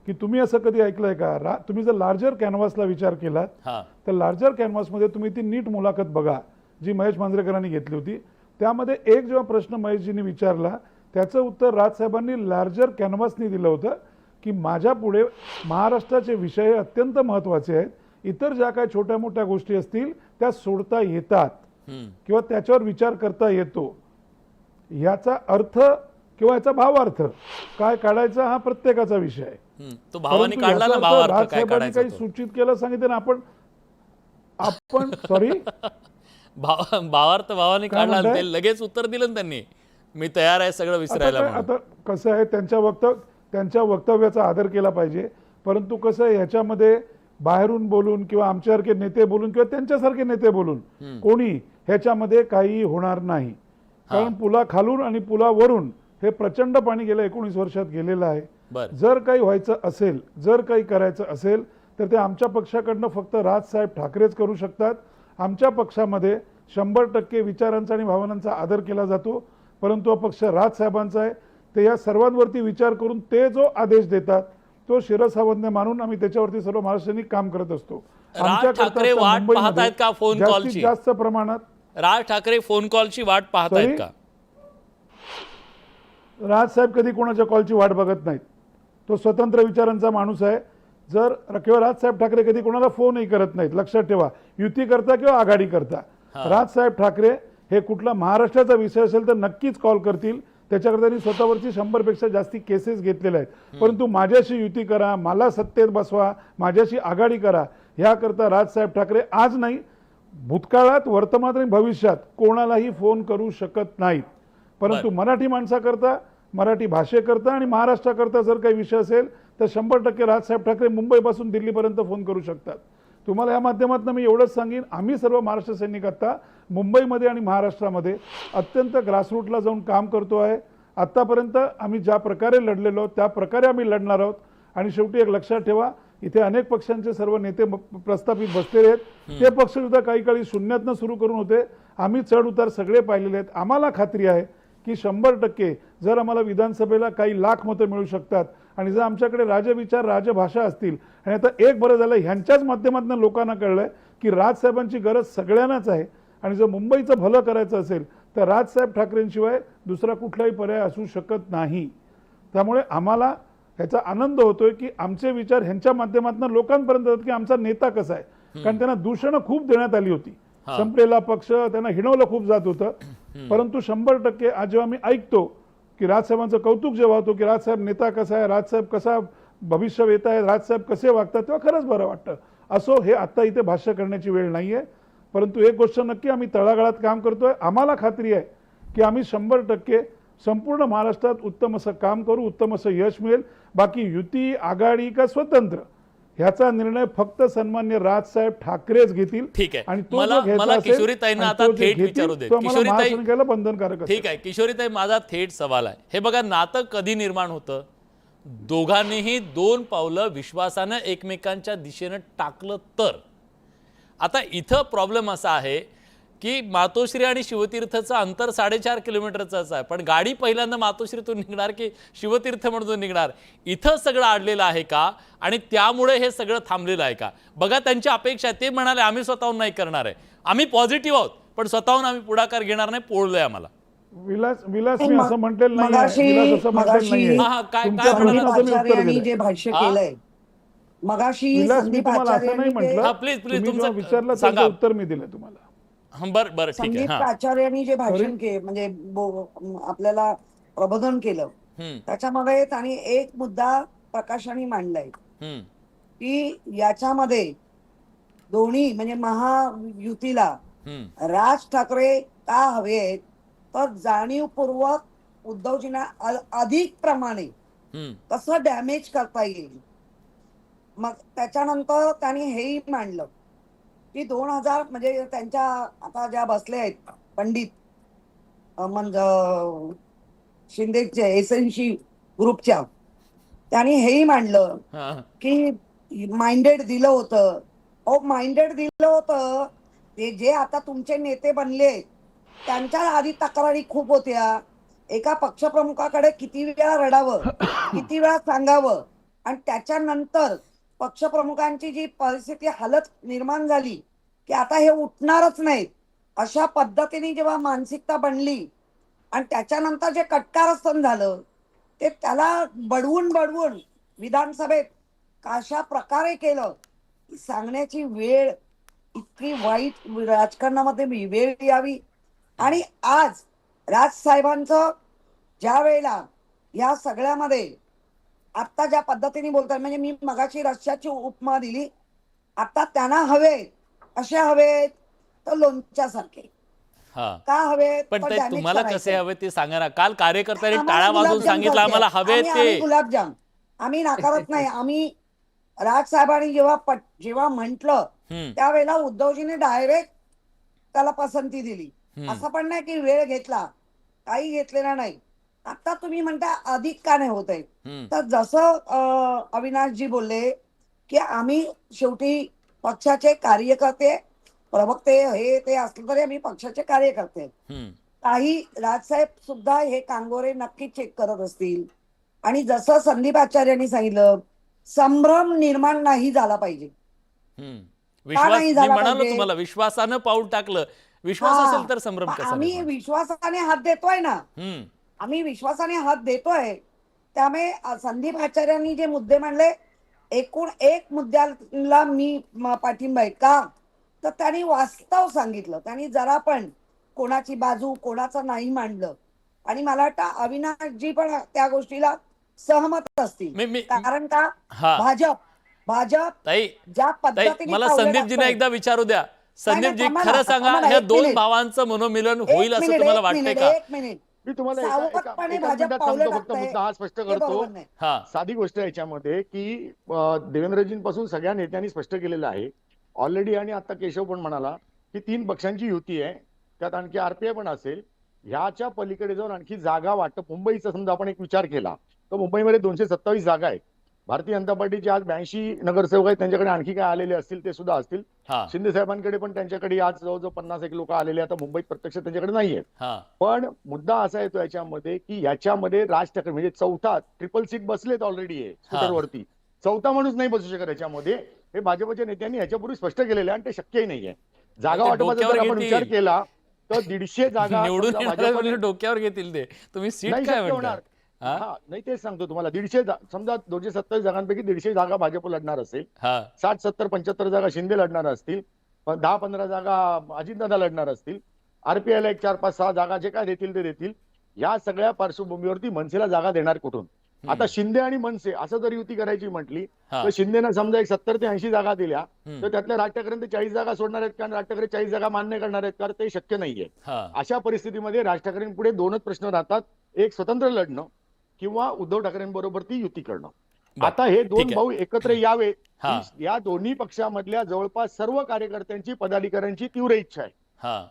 की तुम्ही असं कधी ऐकलंय का, तुम्ही जर लार्जर कॅनव्हासला विचार केलात तर लार्जर कॅनव्हासमध्ये तुम्ही ती नीट मुलाखत बघा जी महेश मांजरेकरांनी घेतली होती. त्यामध्ये एक जेव्हा प्रश्न महेशजींनी विचारला त्याचं उत्तर राजसाहेबांनी लार्जर कॅनव्हासनी दिलं होतं की माझ्या पुढे महाराष्ट्राचे विषय अत्यंत महत्त्वाचे आहेत, इतर ज्या काही छोट्या मोठ्या गोष्टी असतील त्या सोडता येतात किंवा त्याच्यावर विचार करता येतो. याचा अर्थ किंवा याचा भावार्थ काय काढायचा हा प्रत्येकाचा विषय आहे. तो भावाने काढला ना, भावार्थ काय राजसाहेबांनी काही सूचित केलं सांगितलं ना, आपण सॉरी भावार्थ भावाने काढला, ते लगेच उत्तर दिलं त्यांनी, मी तयार आहे सगळं विसरायला. आता कसं आहे, त्यांच्या वक्तव्याचा आदर केला पाहिजे. परंतु कसं आहे, ह्याच्यामध्ये बाहेरून बोलून किंवा आमच्यासारखे नेते बोलून किंवा त्यांच्यासारखे नेते बोलून कोणी ह्याच्यामध्ये काही होणार नाही. कारण पुला खालून आणि पुलावरून हे प्रचंड पाणी गेल्या 19 वर्षात गेलेलं आहे. जर काही व्हायचं असेल, जर काही करायचं असेल तर ते आमच्या पक्षाकडनं फक्त राजसाहेब ठाकरेच करू शकतात. आमच्या पक्षामध्ये 100% विचारांचा आणि भावनांचा आदर केला जातो, परंतु हा पक्ष राजसाहेबांचा आहे. ते या सर्वांवरती विचार करून ते जो आदेश देतात तो शिरसावंत मानून आम्ही त्याच्यावरती सर्व महाराष्ट्रांनी काम करत असतो. ठाकरे वाट पाहतायत का फोन कॉलची? जास्त प्रमाणात राज ठाकरे फोन कॉलची वाट पाहतायत का? राजसाहेब कधी कोणाच्या कॉलची वाट बघत नाहीत. तो स्वतंत्र विचारांचा माणूस आहे. जर किंवा राजसाहेब ठाकरे कधी कोणाला फोनही करत नाहीत. लक्षात ठेवा, युती करता किंवा आघाडी करता, राजसाहेब ठाकरे हे कुठला महाराष्ट्राचा विषय असेल तर नक्कीच कॉल करतील. त्याच्याकडे त्यांनी स्वतःवरची 100पेक्षा जास्ती केसेस घेतलेल्या आहेत. परंतु माझ्याशी युती करा, मला सत्तेत बसवा, माझ्याशी आघाडी करा, ह्याकरता राजसाहेब ठाकरे आज नाही, भूतकाळात, वर्तमानात आणि भविष्यात कोणालाही फोन करू शकत नाहीत. परंतु मराठी माणसाकरता, मराठी भाषेकरता आणि महाराष्ट्राकरता जर काही विषय असेल तर 100% राजसाहेब ठाकरे मुंबईपासून दिल्लीपर्यंत फोन करू शकतात. तुम्हाला या माध्यमातून मी एवढंच सांगेन, आम्ही सर्व महाराष्ट्र सैनिक आता मुंबईमध्ये आणि महाराष्ट्रामध्ये अत्यंत ग्रासरूटला जाऊन काम करतो आहे. आत्तापर्यंत आम्ही ज्या प्रकारे लढलेलो आहोत त्या प्रकारे आम्ही लढणार आहोत. आणि शेवटी एक लक्षात ठेवा, इथे अनेक पक्षांचे सर्व नेते प्रस्थापित बसलेले आहेत. ते पक्ष सुद्धा काही काळी शून्यातनं सुरू करून होते. आम्ही चढ उतार सगळे पाहिलेले आहेत. आम्हाला खात्री आहे की 100% जर आम्हाला विधानसभेला काही लाख मतं मिळू शकतात आणि जर आमच्याकडे राजविचार, राजभाषा असतील, आणि आता एक बरं झालं ह्यांच्याच माध्यमातून लोकांना कळलंय की राजसाहेबांची गरज सगळ्यांनाच आहे. आणि जर मुंबईचं भलं करायचं असेल तर राजसाहेब ठाकरेंशिवाय दुसरा कुठलाही पर्याय असू शकत नाही. त्यामुळे आम्हाला ह्याचा आनंद होतोय की आमचे विचार ह्यांच्या माध्यमातून लोकांपर्यंत येतात की आमचा नेता कसा आहे. कारण त्यांना दूषणं खूप देण्यात आली होती. संपलेला पक्ष, त्यांना हिणवलं खूप जात होतं. परंतु 100% आज जेव्हा मी ऐकतो की राजसाहेबांचं कौतुक जेव्हा होतो की राजसाहेब नेता कसा आहे, राजसाहेब कसा भविष्य येत आहे, राजसाहेब कसे वागतात, तेव्हा खरंच बरं वाटतं. असो, हे आत्ता इथे भाष्य करण्याची वेळ नाही आहे. परंतु एक गोष्ट नक्की, आम्ही तळागाळात काम करतोय. आम्हाला खात्री आहे की आम्ही 100% संपूर्ण महाराष्ट्रात उत्तम असं काम करू, उत्तम असं यश मिळेल. बाकी युती, आघाडी का स्वतंत्र ह्याचा निर्णय फक्त सन्मान्य राजसाहेब ठाकरेच घेतील. ठीक आहे. आणि तो मला जो घ्यायचा मला असेल किशोरीताईंना आणि आता तो जे थेट घेतील, विचारू दे. तो आम्हाला किशोरीताई, महासंघाला बंधनकारक असेल. ठीक आहे किशोरीताई, माझा थेट सवाल आहे, हे बघा, नातं कधी निर्माण होतं? दोघांनीही 2 पावलं विश्वासानं एकमेकांच्या दिशेनं टाकलं तर. आता इथं प्रॉब्लेम असा आहे की मातोश्री आणि शिवतीर्थचं अंतर 4.5 किलोमीटरचं आहे, पण गाडी पहिल्यांदा मातोश्रीतून निघणार की शिवतीर्थमधून निघणार, इथं सगळं अडलेलं आहे का? आणि त्यामुळे हे सगळं थांबलेलं आहे का? बघा, त्यांची अपेक्षा आहे, ते म्हणाले आम्ही स्वतःहून नाही करणार आहे, आम्ही पॉझिटिव्ह आहोत, पण स्वतःहून आम्ही पुढाकार घेणार नाही, पोळलंय आम्हाला. विलास मी असं म्हटलेलं नाही, विलास असं म्हटलेलं नाहीये. तुमच्या प्रश्नाचं मी उत्तर दिलंय. जे भाष्य केलंय मगाशी विलास, मी संदीप तुम्हाला असं नाही आचार्यांनी म्हटलं. हा, प्लीज तुम्ही तुमचं जेव्हा विचारलं सांगा. त्याचं उत्तर मी दिलं तुम्हाला. बरं बरं, ठीक आहे. संदीप हा, आचार्यांनी जे भाषण केलं म्हणजे आपल्याला प्रबोधन केलं, त्याच्यामध्ये त्यांनी एक मुद्दा प्रकाशाने मांडलाय की याच्यामध्ये दोन्ही म्हणजे महायुतीला राज ठाकरे का हवे आहेत, तर जाणीवपूर्वक उद्धवजींना अधिक प्रमाणे कसं डॅमेज करता येईल. मग त्याच्यानंतर त्यांनी हेही मांडलं की 2000 म्हणजे त्यांच्या आता ज्या बसले आहेत पंडित म्हणजे शिंदेच्या एसएनसी ग्रुपच्या, त्यांनी हेही मांडलं की माइंडेड दिलं होतं. माइंडेड दिलं होतं ते जे आता तुमचे नेते बनले त्यांच्या आधी तक्रारी खूप होत्या. एका पक्षप्रमुखाकडे किती वेळा रडावं, किती वेळा सांगावं, आणि त्याच्यानंतर पक्षप्रमुखांची जी परिस्थिती हालत निर्माण झाली की आता हे उठणारच नाहीत, अशा पद्धतीने जेव्हा मानसिकता बनली आणि त्याच्यानंतर जे कटकारस्थान झालं ते त्याला बडवून विधानसभेत कशा प्रकारे केलं सांगण्याची वेळ, इतकी वाईट राजकारणामध्ये वेळ यावी. आणि आज राजसाहेबांचं ज्या वेळेला या सगळ्यामध्ये आता ज्या पद्धतीने बोलतात, म्हणजे मी मगाशी रश्याची उपमा दिली, आता त्यांना हवे असे हवेत तर लोणच्यासारखे का हवे, पण ते तुम्हाला कसे हवे ते सांगा ना. काल कार्यकर्त्यांनी टाळा वाजवून सांगितलं आम्हाला हवे ते गुलाबजाम. आम्ही नाकारत नाही. आम्ही राजसाहेबांनी जेव्हा म्हंटल त्यावेळेला उद्धवजीने डायरेक्ट त्याला पसंती दिली. असं पण नाही की वेळ घेतला, काही घेतलेला नाही. आता तुम्ही म्हणता अधिक का नाही होत आहे, तर जसं अविनाशजी बोलले की आम्ही शेवटी पक्षाचे कार्यकर्ते, प्रवक्ते हे ते असलं तरी आम्ही पक्षाचे कार्यकर्ते. काही राजसाहेब सुद्धा हे कांगोरे नक्की चेक करत असतील. आणि जसं संदीप आचार्यांनी सांगितलं, संभ्रम निर्माण नाही झाला पाहिजे. म्हणालो तुम्हाला, विश्वासानं पाऊल टाकलं. विश्वास असेल तर संभ्रम कसा? आम्ही विश्वासाने हात देतोय ना, आम्ही विश्वासाने हात देतोय. त्यामुळे संदीप आचार्यांनी जे मुद्दे मांडले, एकूण एक मुद्द्याला मी पाठिंबा आहे का, तर त्यांनी वास्तव सांगितलं. त्यांनी जरा पण कोणाची बाजू कोणाचं नाही मांडलं. आणि मला वाटतं अविनाशजी पण त्या गोष्टीला सहमत असतील. कारण का हा. भाजप ताई ज्या ताई पद्धतीने मला पावलं संदीपजींना टाकतंय. एकदा विचारू द्या. संदीपजी थांबा खरं ना, सांगा, थांबा ना, ह्या एक दोन मिनिट. भावांचं मनोमिलन होईल असं तुम्हाला वाटतंय का? एक मिनिट मी तुम्हाला सावधपणे एका भाजप मिनिटात पावलं सांगतो, फक्त टाकतंय. मुद्दा हा स्पष्ट हे करतो. बरोबर नाही. हा साधी गोष्ट आहे याच्यामध्ये की देवेंद्रजींपासून सगळ्या नेत्यांनी स्पष्ट केलेलं आहे ऑलरेडी, आणि आता केशव पण म्हणाला की 3 पक्षांची युती आहे, त्यात आणखी आरपीआय पण असेल. ह्याच्या पलीकडे जाऊन आणखी जागा वाटप, मुंबईचा समजा आपण एक विचार केला तर मुंबईमध्ये 227 जागा आहेत. भारतीय जनता पार्टीचे आज 82 नगरसेवक आहेत, त्यांच्याकडे आणखी काय आलेले असतील ते सुद्धा असतील. हा शिंदे साहेबांकडे पण त्यांच्याकडे आज जवळजवळ 50 लोक आलेले, आता मुंबईत प्रत्यक्ष त्यांच्याकडे नाहीये. हा पण मुद्दा असा येतो याच्यामध्ये की याच्यामध्ये राज ठाकरे म्हणजे चौथा ट्रिपल सीट बसलेत ऑलरेडी आहे स्कूटरवरती, चौथा माणूस नाही बसू शकत याच्यामध्ये. हे भाजपच्या नेत्यांनी याच्यापूर्वी स्पष्ट केलेलं आहे आणि ते शक्यही नाहीये. जागा ते वाटपाचा जर डोक्यावर आपण विचार घेतील. केला तर 150 जागा निवडून समजा येणारे भाजपने- म्हणजे डोक्यावर घेतील ते. तुम्ही सीट नाही काय शक्य होणार. म्हणता? हा? हा नाही तेच सांगतो तुम्हाला. 150 समजा 227 जागांपैकी 150 जागा भाजप लढणार असेल, हा 60, 70, 75 जागा शिंदे लढणार असतील, 10-15 जागा अजितदादा लढणार असतील, आरपीआयला 1, 4, 5, 6 जागा जे काय देतील ते देतील. या सगळ्या पार्श्वभूमीवरती मनसेला जागा देणार कुठून? आता शिंदे आणि मनसे असं जर युती करायची म्हटली हा. तर शिंदेनं समजा 70 ते 80 जागा दिल्या हम्म. तर त्यातल्या राज ठाकरेंचे 40 जागा सोडणार आहेत का? राज ठाकरे 40 जागा मान्य करणार आहेत का? ते शक्य नाहीये. हा अशा परिस्थितीमध्ये राज ठाकरेंपुढे 2च प्रश्न राहतात, एक स्वतंत्र लढणं किंवा उद्धव ठाकरेंबरोबर ती युती करणं. बरं. आता हे ठीक 2 आहे. भाऊ एकत्र यावे हा. ही या दोन्ही पक्षामधल्या जवळपास सर्व कार्यकर्त्यांची, पदाधिकाऱ्यांची तीव्र इच्छा आहे. हा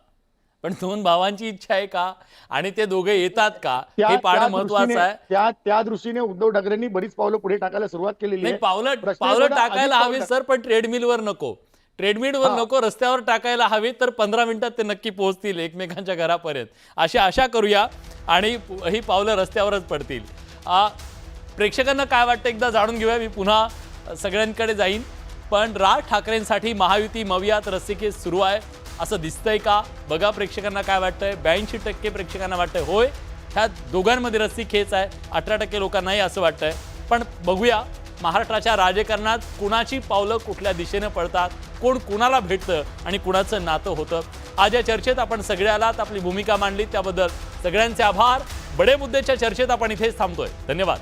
पण 2 भावांची इच्छा आहे का आणि ते दोघे येतात का हे त्या पाहणं महत्वाचं दृष्टीने- आहे. त्या दृष्टीने उद्धव ठाकरेंनी बरीच पावलं पुढे टाकायला सुरुवात केलेली नाही आहे. पावलं प्रश्न पावलं थोडा टाकायला अधिक हवी पावलं- सर, पण ट्रेडमिलवर नको. ट्रेडमिलवर हा. नको, रस्त्यावर टाकायला हवी, तर 15 मिनिटात ते नक्की पोहोचतील एकमेकांच्या घरापर्यंत. अशी आशा करूया आणि ही पावलं रस्त्यावरच पडतील. प्रेक्षकांना काय वाटतं एकदा जाणून घेऊया. मी पुन्हा सगळ्यांकडे जाईन, पण राज ठाकरेंसाठी महायुती मवियात रस्सीखेच सुरू आहे असं दिसतंय का? बघा प्रेक्षकांना काय वाटतंय. 82% प्रेक्षकांना वाटतंय होय, ह्या दोघांमध्ये रस्सीखेच आहे. 18% लोकांनाही असं वाटतंय. पण बघूया महाराष्ट्राच्या राजकारणात कुणाची पावलं कुठल्या दिशेनं पडतात, कोण कुणाला भेटतं आणि कुणाचं नातं होतं. आज या चर्चेत आपण सगळे आलात, आपली भूमिका मांडली त्याबद्दल सगळ्यांचे आभार. बडे मुद्द्याच्या चर्चेत आपण इथेच थांबतोय. धन्यवाद.